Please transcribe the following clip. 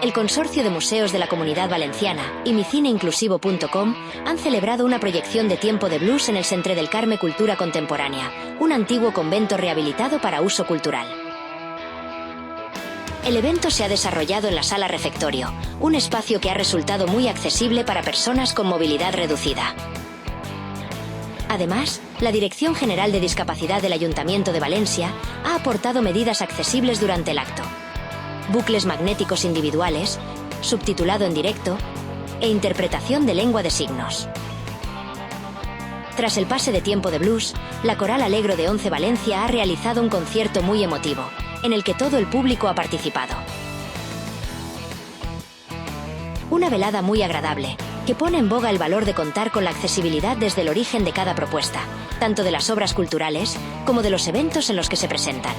El Consorcio de Museos de la Comunidad Valenciana y micineinclusivo.com han celebrado una proyección de Tiempo de Blues en el Centre del Carme Cultura Contemporánea, un antiguo convento rehabilitado para uso cultural. El evento se ha desarrollado en la Sala Refectorio, un espacio que ha resultado muy accesible para personas con movilidad reducida. Además, la Dirección General de Discapacidad del Ayuntamiento de Valencia ha aportado medidas accesibles durante el acto: bucles magnéticos individuales, subtitulado en directo e interpretación de lengua de signos. Tras el pase de Tiempo de Blues, la Coral Alegro de Once Valencia ha realizado un concierto muy emotivo, en el que todo el público ha participado. Una velada muy agradable, que pone en boga el valor de contar con la accesibilidad desde el origen de cada propuesta, tanto de las obras culturales como de los eventos en los que se presentan.